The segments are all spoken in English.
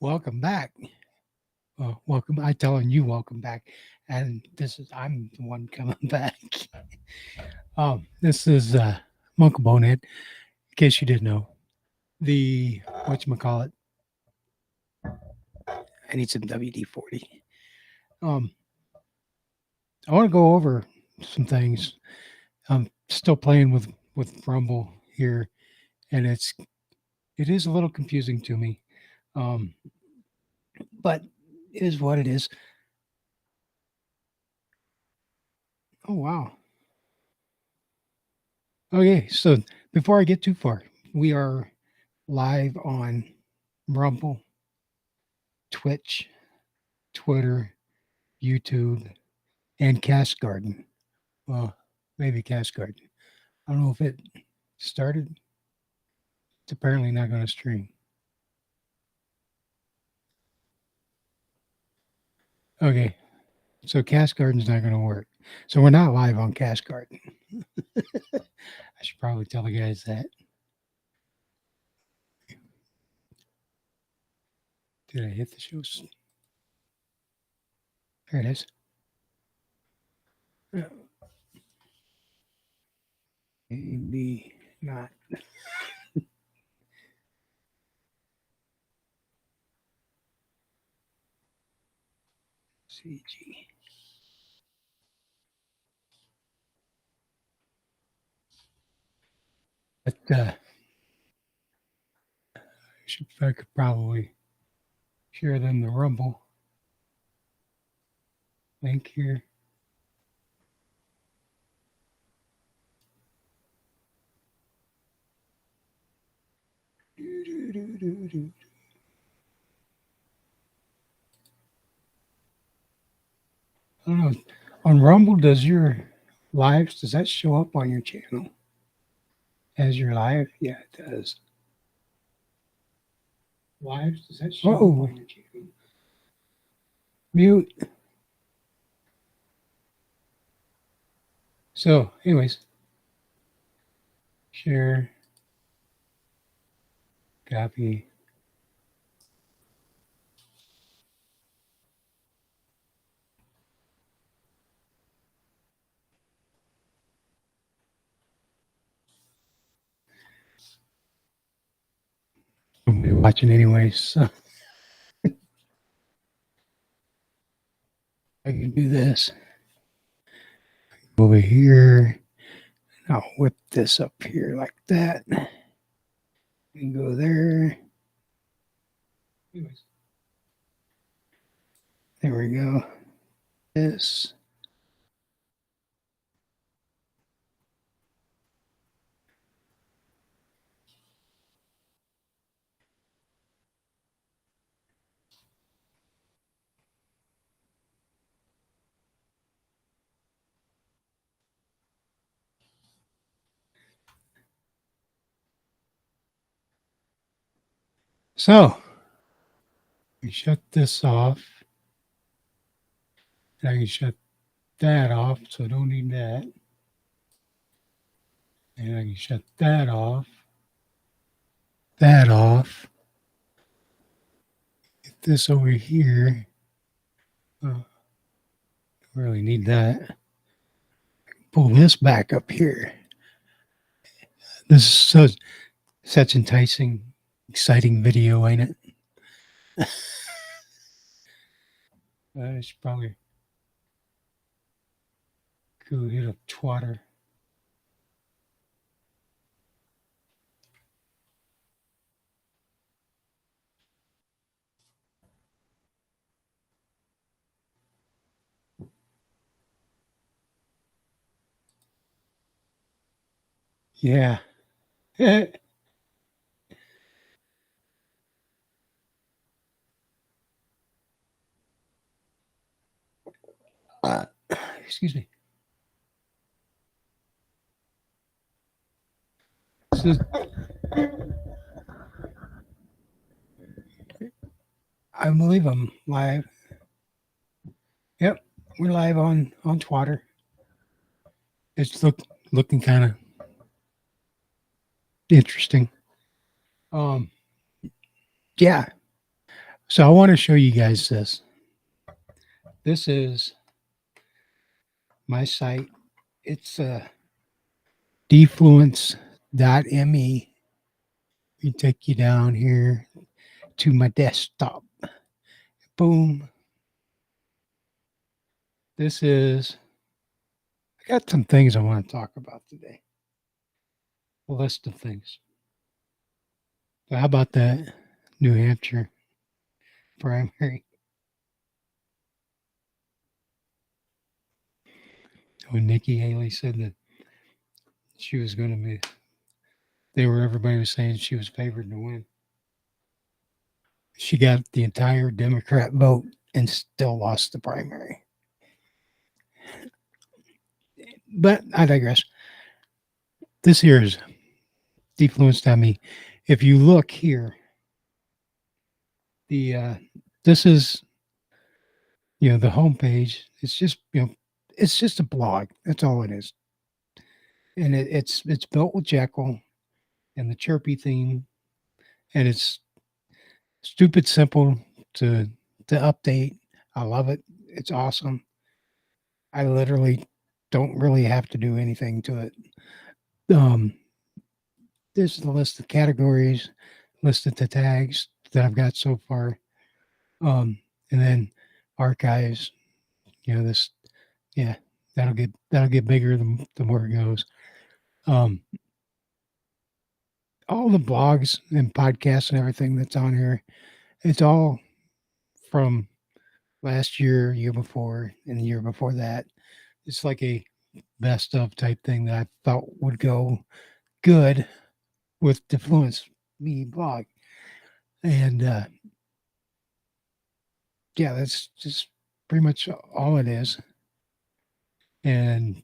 Welcome back. Well, welcome. I telling you welcome back, and I'm the one coming back. This is Monk Bonehead. In case you didn't know, the whatchamacallit, I need some WD-40. Um, I want to go over some things. I'm still playing with Rumble here, and it is a little confusing to me, um, but it is what it is. Oh wow. Okay, so before I get too far, we are live on Rumble, Twitch, Twitter, YouTube, and Cast Garden. Well, maybe Cast Garden. I don't know if it started. It's apparently not going to stream. Okay, so Cast Garden's not going to work. So we're not live on Cast Garden. I should probably tell the guys that. Did I hit the shows? There it is. Maybe not. CG. But I could probably share them the Rumble link here. I don't know. On Rumble, does that show up on your channel as your live? Yeah, it does. Lives, does that show up on your channel? Mute. So, anyways, share, copy. I'll be watching anyways, so I can do this. Over here. I'll whip this up here like that. And go there. Anyways. There we go. This. So, we shut this off. I can shut that off, so I don't need that. And I can shut that off. That off. Get this over here. Don't really need that. Pull this back up here. This is such enticing, exciting video, ain't it? I should probably go hit a twatter. Yeah. Excuse me. So, I believe I'm live. Yep, we're live on Twitter. It's looking kind of interesting. Yeah. So I want to show you guys this. This is my site. It's defluence.me. We take you down here to my desktop. Boom. This is, I got some things I want to talk about today. A list of things. So how about that New Hampshire primary? When Nikki Haley said that she was going to be, everybody was saying she was favored to win. She got the entire Democrat vote and still lost the primary. But I digress. This here is defluence.me. If you look here, this is the homepage. It's just it's just a blog. That's all it is, and it's built with Jekyll and the chirpy theme, and it's stupid simple to update. I love it. It's awesome. I literally don't really have to do anything to it. This is the list of categories, list of the tags that I've got so far, and then archives. This, yeah, that'll get bigger the more it goes. All the blogs and podcasts and everything that's on here, it's all from last year, year before, and the year before that. It's like a best of type thing that I thought would go good with Defluence Me blog. And yeah, that's just pretty much all it is. And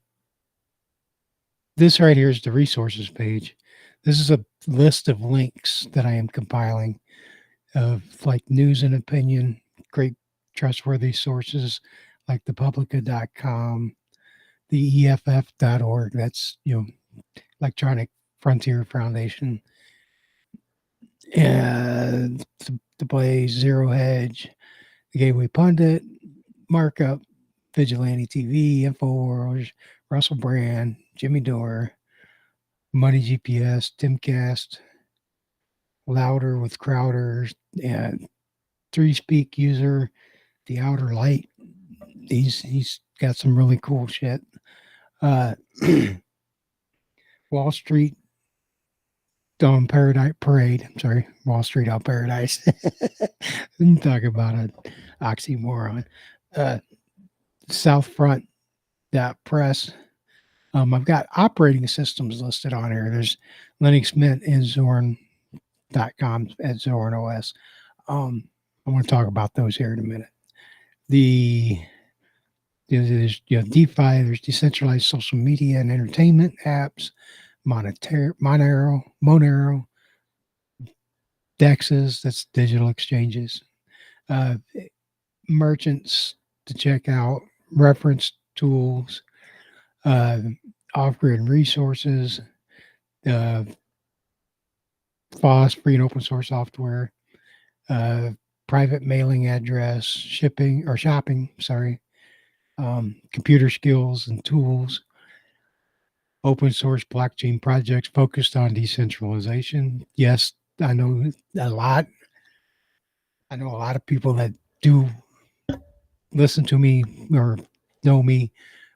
this right here is the resources page. This is a list of links that I am compiling of like news and opinion, great trustworthy sources like thepublica.com, the EFF.org. That's, Electronic Frontier Foundation. And the Blaze, Zero Hedge, the Gateway Pundit, Markup, Vigilante TV, InfoWars, Russell Brand, Jimmy Dore, Money GPS, Timcast, Louder with Crowder, and 3Speak User, The Outer Light. He's got some really cool shit. Wall Street on Paradise Parade. I'm sorry, Wall Street on Paradise. Talk about an oxymoron. Southfront.press. I've got operating systems listed on here. There's Linux Mint and Zorn.com at Zorn OS. I want to talk about those here in a minute. There's DeFi, there's decentralized social media and entertainment apps, Monero, DEXs, that's digital exchanges, merchants to check out, reference tools, off-grid resources, FOSS, free and open source software, private mailing address, shopping, computer skills and tools, open source blockchain projects focused on decentralization. Yes, I know a lot. I know a lot of people that do listen to me or know me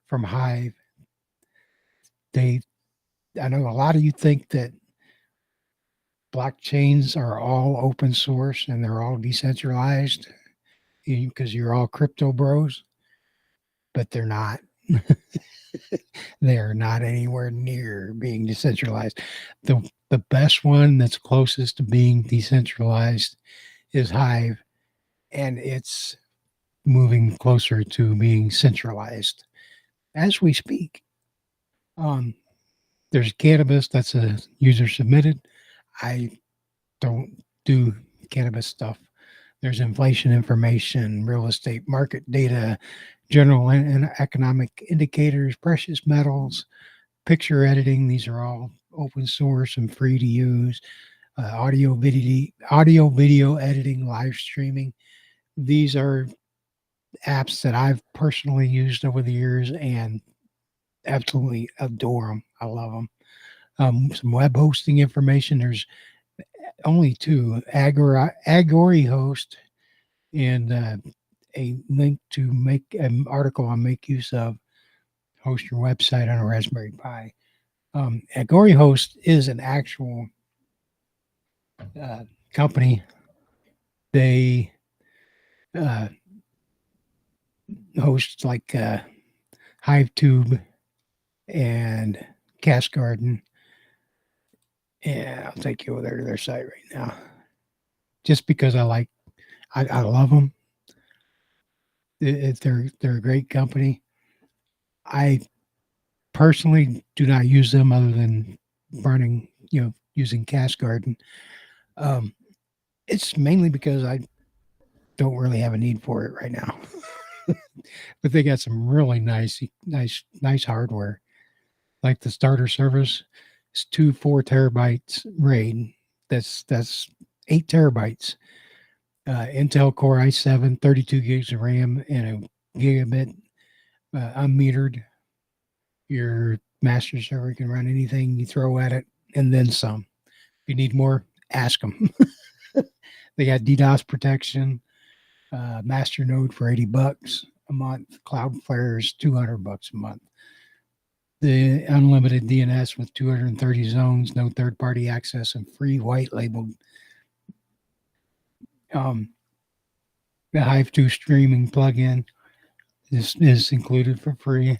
from Hive. I know a lot of you think that blockchains are all open source and they're all decentralized because you're all crypto bros, but they're not. They're not anywhere near being decentralized. The best one that's closest to being decentralized is Hive, and it's moving closer to being centralized as we speak. There's cannabis that's a user submitted. I don't do cannabis stuff. There's inflation information, real estate market data, general and economic indicators, precious metals, picture editing. These are all open source and free to use. audio, video editing, live streaming. These are apps that I've personally used over the years and absolutely adore them. I love them. Some web hosting information. There's only two: Agori Host and a link to make an article on make use of host your website on a Raspberry Pi. Agori Host is an actual company. They uh, host like HiveTube and Cast Garden. And I'll take you over there to their site right now, just because I love them. They're a great company. I personally do not use them other than burning, using Cast Garden. It's mainly because I don't really have a need for it right now. But they got some really nice hardware. Like the starter service is 4 terabytes RAID. That's 8 terabytes. Intel Core i7, 32 gigs of RAM, and a gigabit unmetered. Your master server can run anything you throw at it, and then some. If you need more, ask them. They got DDoS protection, master node for $80 a month. Cloudflare is $200 a month. The unlimited DNS with 230 zones, no third-party access, and free white-labeled. The Hive2 streaming plugin is included for free.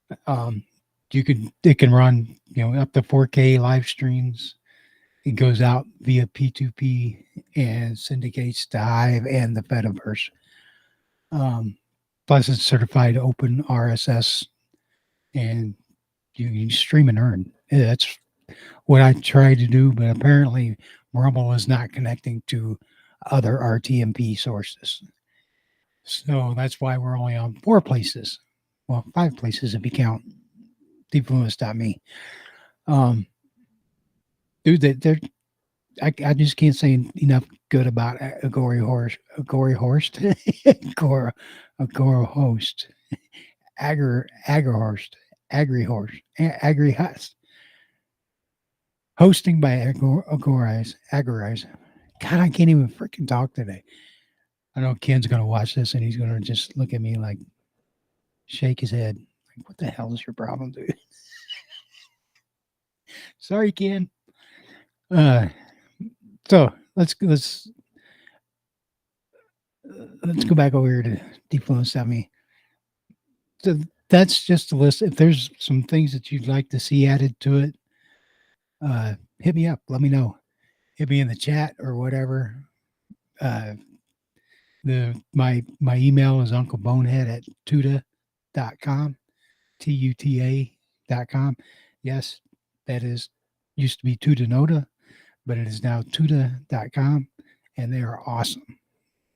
It can run up to 4K live streams. It goes out via P2P and syndicates to Hive and the Fediverse. Plus, it's certified open RSS, and you can stream and earn. That's what I tried to do, but apparently Rumble is not connecting to other RTMP sources. So that's why we're only on 4 places. Well, 5 places if you count Defluence.me. Dude, I just can't say enough good about Agori Host, Agori Host, AgriHorse, hosting by Agorize. God, I can't even freaking talk today. I know Ken's going to watch this and he's going to just look at me like, shake his head. Like, what the hell is your problem, dude? Sorry, Ken. So let's go back over here to Defluence.me. So that's just a list. If there's some things that you'd like to see added to it, hit me up. Let me know. Hit me in the chat or whatever. My email is unclebonehead@tuta.com, tuta.com. Yes, that used to be Tutanota, but it is now tuta.com, and they are awesome.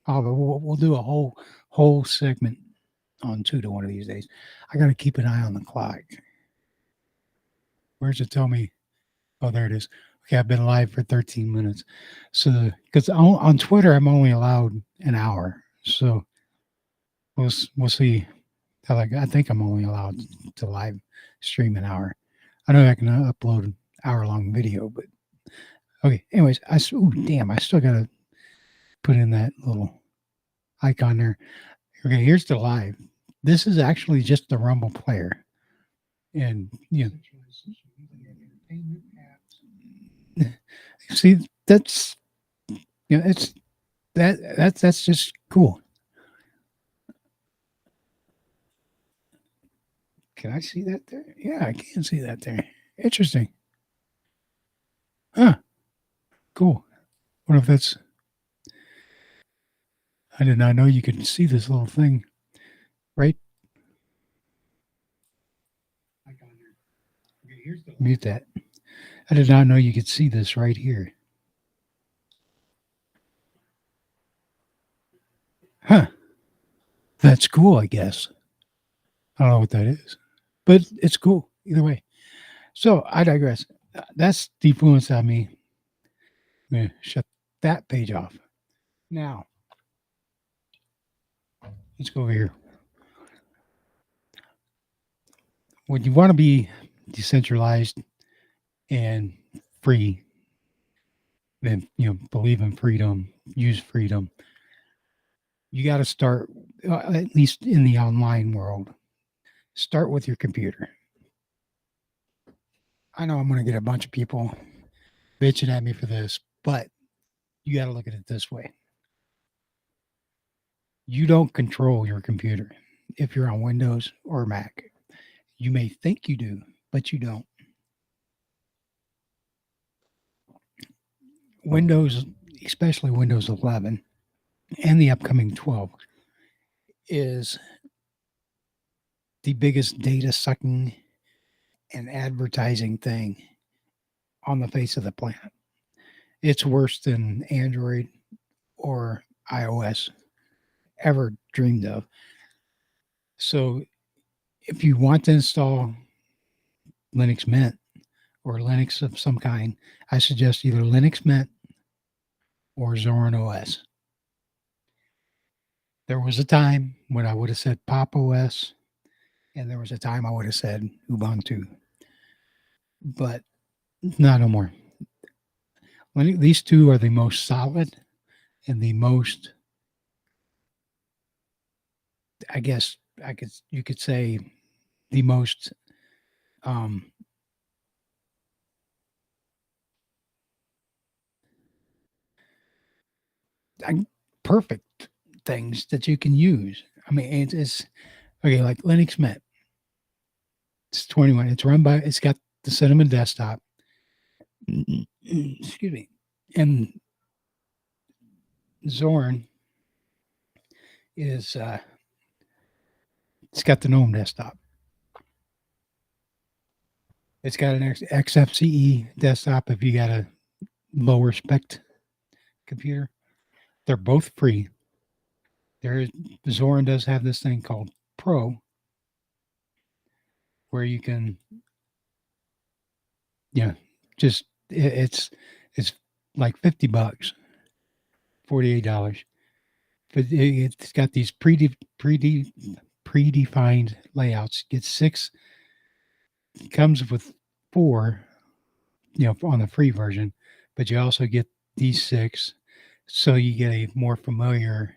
We'll do a whole segment on Tuta one of these days. I got to keep an eye on the clock. Where's it tell me? Oh, there it is. Okay, I've been live for 13 minutes. So, because on Twitter, I'm only allowed an hour. So, we'll see. I think I'm only allowed to live stream an hour. I know I can upload an hour-long video, but okay. Anyways, I still got to put in that little icon there. Okay, here's the live. This is actually just the Rumble player, and see, that's that's just cool. Can I see that there? Yeah, I can see that there. Interesting. Huh. Cool. What if that's... I did not know you could see this little thing. Right? Mute that. I did not know you could see this right here. Huh. That's cool, I guess. I don't know what that is, but it's cool either way. So I digress. That's Defluence.me. I'm going to shut that page off. Now, let's go over here. When you want to be decentralized and free, and believe in freedom, use freedom, you got to start, at least in the online world, start with your computer. I know I'm going to get a bunch of people bitching at me for this, but you got to look at it this way. You don't control your computer if you're on Windows or Mac. You may think you do, but you don't. Windows, especially Windows 11 and the upcoming 12, is the biggest data sucking and advertising thing on the face of the planet. It's worse than Android or iOS ever dreamed of. So if you want to install Linux Mint or Linux of some kind, I suggest either Linux Mint or Zorin OS. There was a time when I would have said Pop OS, and there was a time I would have said Ubuntu, but not no more. These two are the most solid and the most, I guess you could say, the most perfect things that you can use. I mean, it's okay, like Linux Mint. It's 21. It's got the Cinnamon desktop. Excuse me. And Zorin is, it's got the GNOME desktop. It's got an XFCE desktop if you got a lower spec computer. They're both free. Zorin does have this thing called Pro, where you can, it's like $50, $48, but it's got these predefined layouts. It comes with 4, on the free version, but you also get these 6, so you get a more familiar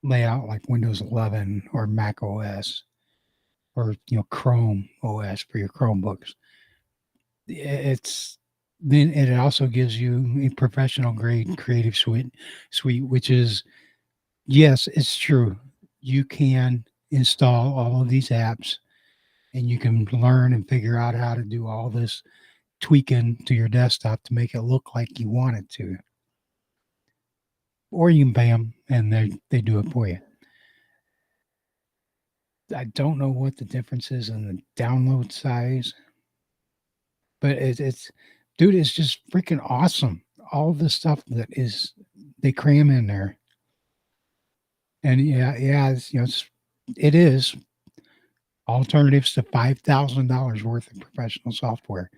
layout like Windows 11 or Mac OS or Chrome OS for your Chromebooks. Then it also gives you a professional grade creative suite, which is, yes, it's true. You can install all of these apps and you can learn and figure out how to do all this tweaking to your desktop to make it look like you want it to. Or you can pay them and they do it for you. I don't know what the difference is in the download size, but it's just freaking awesome. All the stuff that they cram in there. And it is alternatives to $5,000 worth of professional software.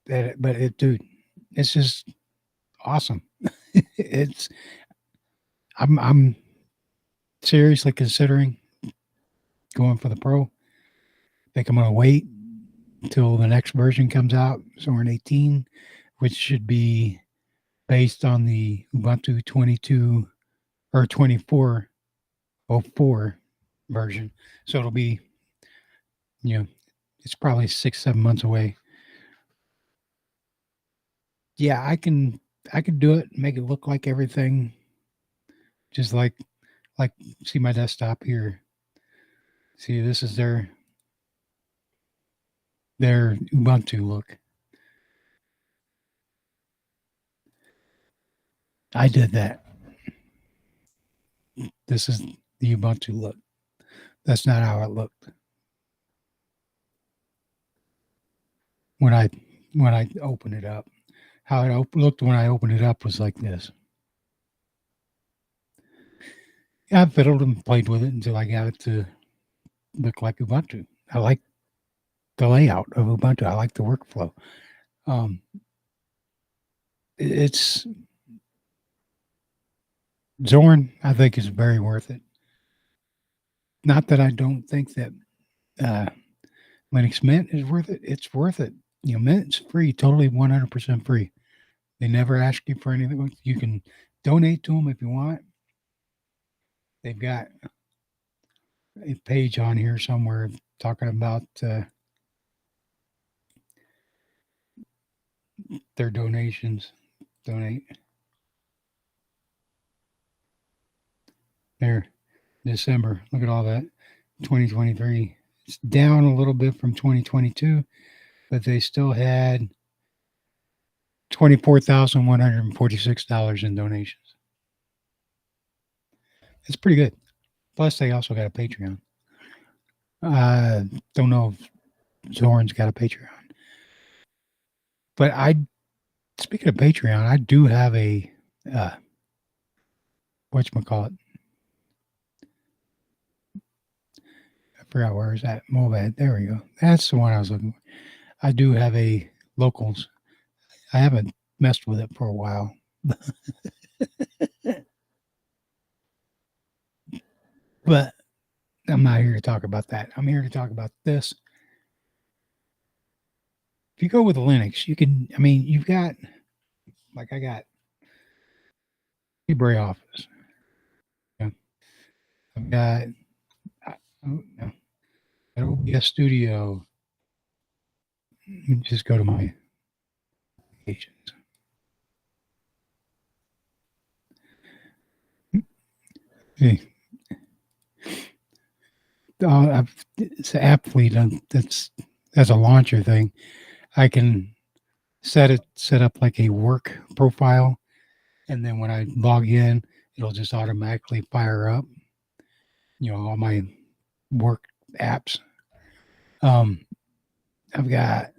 Dude, it's just awesome. I'm seriously considering going for the Pro. I think I'm going to wait until the next version comes out, Zorin 18, which should be based on the Ubuntu 22 or 2404 version. So it'll be, it's probably 6-7 months away. Yeah, I can do it, make it look like everything, just like see my desktop here. See, this is their Ubuntu look. I did that. This is the Ubuntu look. That's not how it looked when I opened it up. How it looked when I opened it up was like this. I fiddled and played with it until I got it to look like Ubuntu. I like the layout of Ubuntu. I like the workflow. Um, it's Zorn. I think is very worth it. Not that I don't think that uh, Linux Mint is worth it. It's worth it. Mint's free, totally 100% free. They never ask you for anything. You can donate to them if you want. They've got a page on here somewhere talking about their donations. Donate. There, December. Look at all that. 2023. It's down a little bit from 2022, but they still had $24,146 in donations. It's pretty good. Plus, they also got a Patreon. Don't know if Zorn's got a Patreon, but speaking of Patreon, I do have a whatchamacallit. I forgot where is that Movad. There we go. That's the one I was looking for. I do have a locals. I haven't messed with it for a while. But I'm not here to talk about that. I'm here to talk about this. If you go with Linux, you can, you've got, like I got LibreOffice. Yeah. I've got, OBS Studio. Let me just go to my applications. Hey. It's an app fleet. That's a launcher thing. I can set up like a work profile, and then when I log in, it'll just automatically fire up. All my work apps. I've got.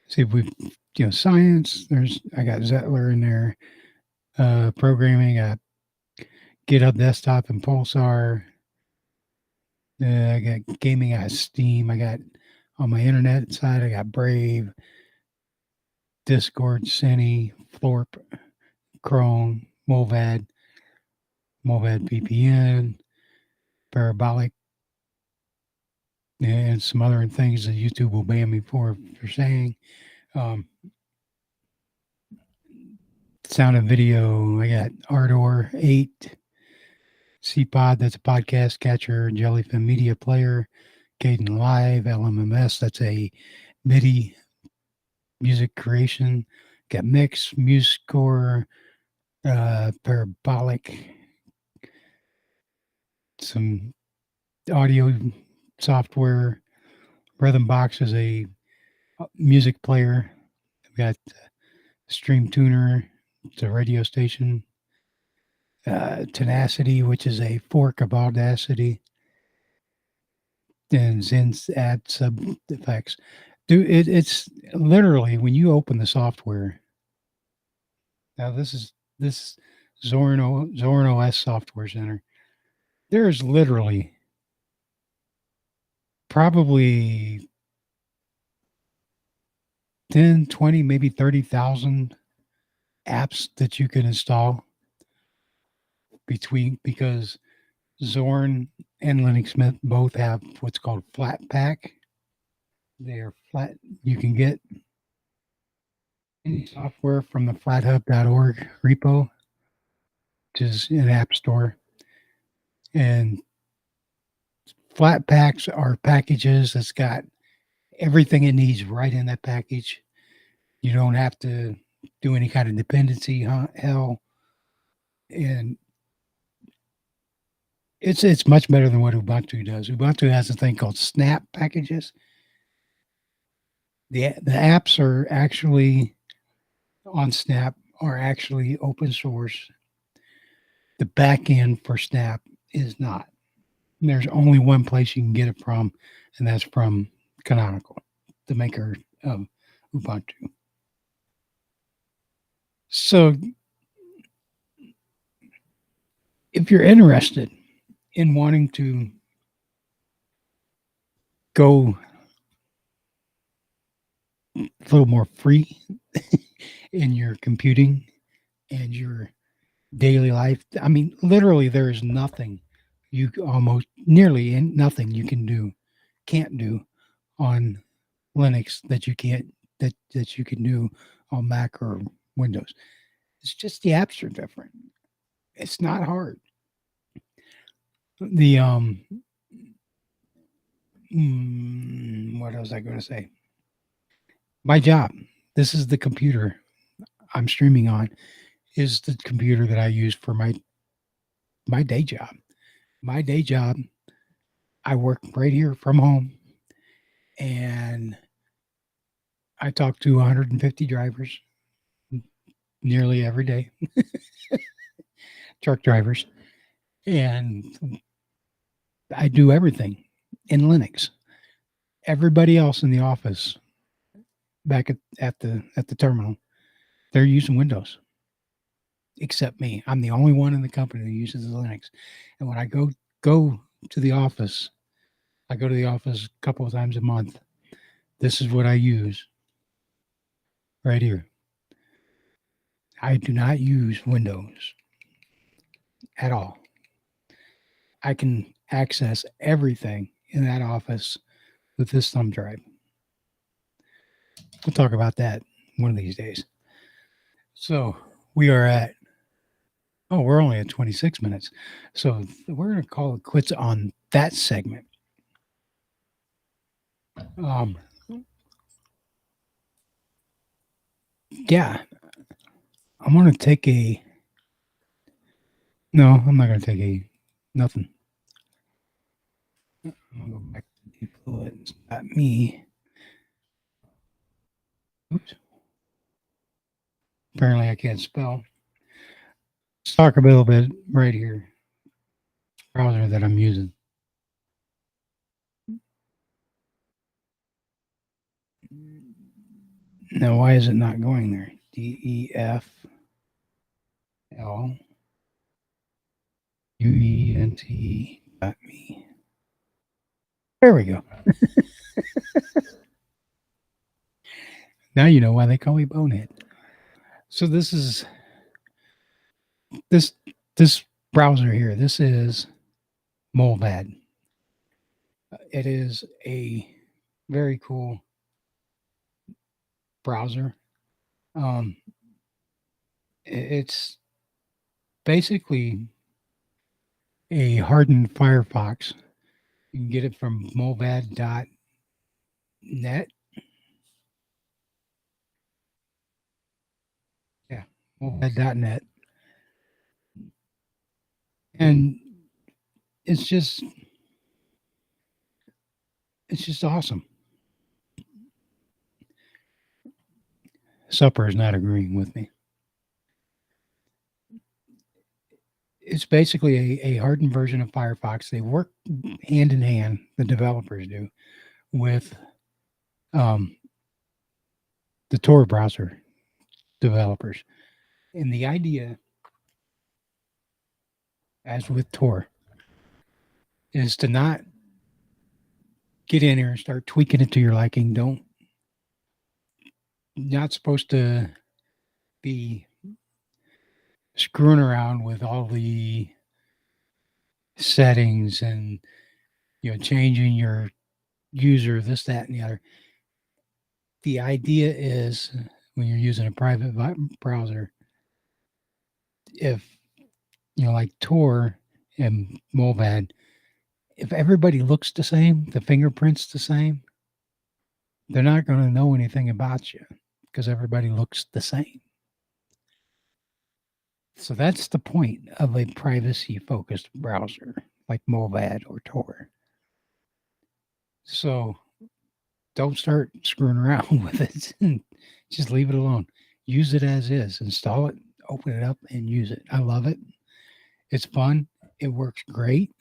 See if we, science. I got Zettler in there. Programming. I GitHub Desktop and Pulsar. I got gaming. I got Steam. I got on my internet side. I got Brave, Discord, Cine, Florp, Chrome, Movad VPN, Parabolic, and some other things that YouTube will ban me for saying. Sound and video. I got Ardor 8. CPod, that's a podcast catcher, Jellyfin Media Player, Caden Live, LMMS, that's a MIDI music creation. Got Mix, MuseScore, Parabolic, some audio software. Rhythm Box is a music player. I've got Stream Tuner, it's a radio station. Tenacity, which is a fork of Audacity. And Zen's add sub effects. Dude, it's literally when you open the software. Now this is Zorn OS Software Center. There's literally probably 10, 20, maybe 30,000 apps that you can install because Zorn and Linux Mint both have what's called Flatpak. They are flat. You can get any software from the flathub.org repo, which is an app store. And Flatpaks are packages that's got everything it needs right in that package. You don't have to do any kind of dependency hell. And it's much better than what Ubuntu does. Ubuntu has a thing called Snap packages. The apps are actually on Snap are actually open source. The back end for Snap is not. There's only one place you can get it from, and that's from Canonical, the maker of Ubuntu. So if you're interested in wanting to go a little more free in your computing and your daily life. I mean, literally, there is nothing almost nearly nothing you can't do on Linux that you can do on Mac or Windows. It's just the apps are different. It's not hard. The what was I going to say? My job. This is the computer I'm streaming on. Is the computer that I use for my day job. My day job. I work right here from home, and I talk to 150 drivers nearly every day, truck drivers, and I do everything in Linux. Everybody else in the office back at the terminal, they're using Windows, except me. I'm the only one in the company that uses Linux. And when I go to the office, I go to the office a couple of times a month. This is what I use right here. I do not use Windows at all. I can access everything in that office with this thumb drive. We'll talk about that one of these days. So we are at, we're only at 26 minutes. So we're going to call it quits on that segment. Yeah, I'm going to take no, I'm not going to take nothing. I'm going to go back to influence. Not me. Oops. Apparently I can't spell. Let's talk a little bit right here. Browser that I'm using. Now, why is it not going there? DEFLUENT.me. There we go. Now you know why they call me Bonehead. So this is this browser here. This is Molvad. It is a very cool browser. It's basically a hardened Firefox. You can get it from molvad.net. Yeah, molvad.net. And it's just awesome. Supper is not agreeing with me. It's basically a hardened version of Firefox. They work hand in hand, the developers do, with the Tor browser developers. And the idea, as with Tor, is to not get in here and start tweaking it to your liking. Not supposed to be screwing around with all the settings and changing your user, this, that, and the other. The idea is when you're using a private browser, if like Tor and Molvad, if everybody looks the same, the fingerprints the same, they're not going to know anything about you because everybody looks the same. So that's the point of a privacy-focused browser like Molvad or Tor. So don't start screwing around with it. Just leave it alone. Use it as is. Install it, open it up, and use it. I love it. It's fun. It works great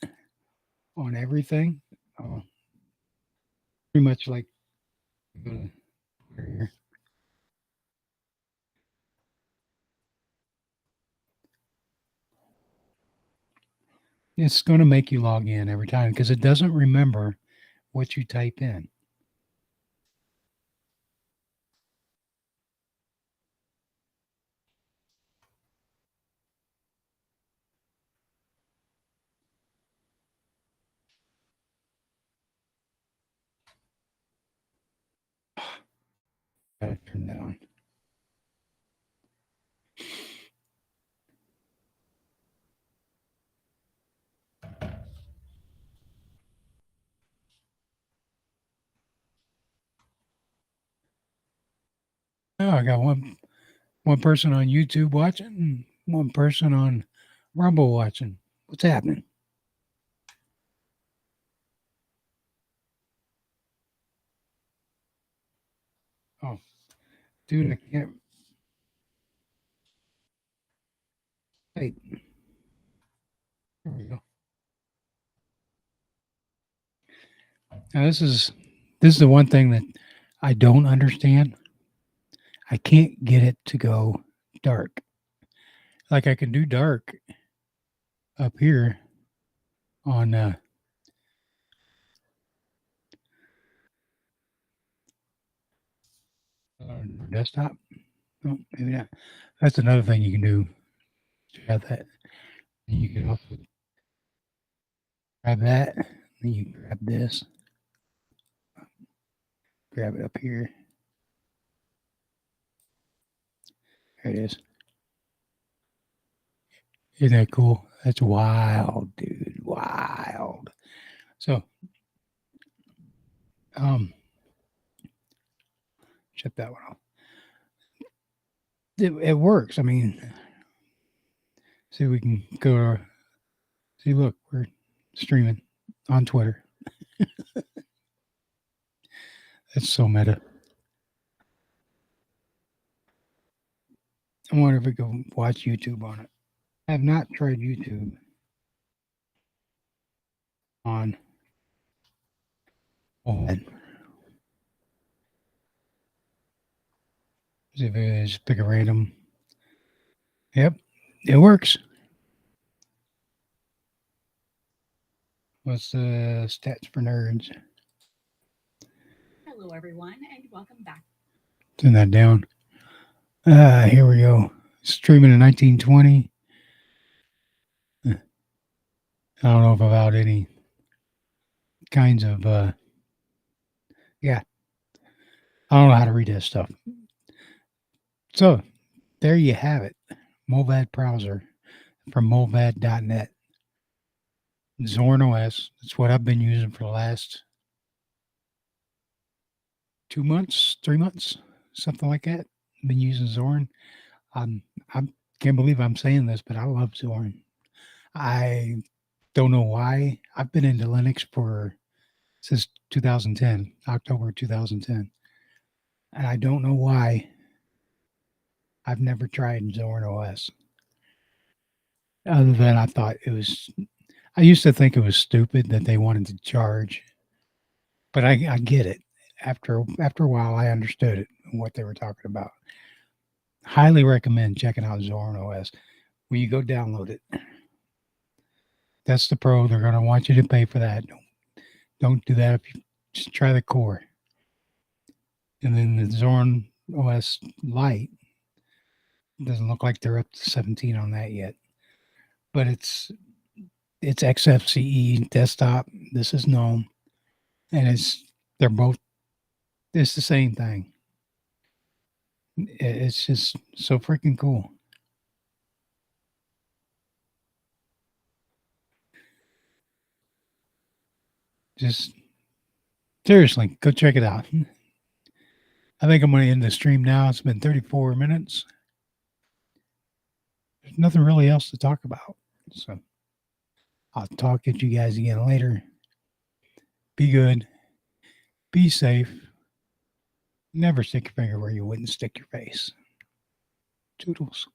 on everything. Pretty much like here. It's going to make you log in every time because it doesn't remember what you type in. Gotta turn that on. Oh, I got one person on YouTube watching, one person on Rumble watching. What's happening? Oh, dude, I can't. Wait, there we go. Now this is the one thing that I don't understand. I can't get it to go dark. Like I can do dark up here on desktop. No, maybe not. That's another thing you can do. Grab that. You can also grab that. Then you grab this. Grab it up here. There it is. Isn't that cool? That's wild, dude. Wild. So, shut that one off. It works. I mean, see, we can go to our, see, look, we're streaming on Twitter. That's so meta. I wonder if we can watch YouTube on it. I have not tried YouTube on. Oh, see if I just pick a random. Yep, it works. What's the stats for nerds? Hello, everyone, and welcome back. Turn that down. Here we go. Streaming in 1920. I don't know if about any kinds of yeah. I don't know how to read that stuff. So there you have it. Movad browser from movad.net. Zorn OS. That's what I've been using for the last 2 months, 3 months, something like that. Been using Zorn. I can't believe I'm saying this, but I love Zorn. I don't know why. I've been into Linux since 2010, October 2010. And I don't know why I've never tried Zorn OS. Other than I used to think it was stupid that they wanted to charge, but I get it. After a while, I understood it and what they were talking about. Highly recommend checking out Zorn OS. When you go download it, that's the pro. They're going to want you to pay for that. Don't do that if you just try the core. And then the Zorn OS Lite doesn't look like they're up to 17 on that yet, but it's XFCE desktop. This is GNOME, and it's the same thing. It's just so freaking cool. Just seriously, go check it out. I think I'm going to end the stream now. It's been 34 minutes. There's nothing really else to talk about. So I'll talk at you guys again later. Be good. Be safe. Never stick your finger where you wouldn't stick your face. Toodles.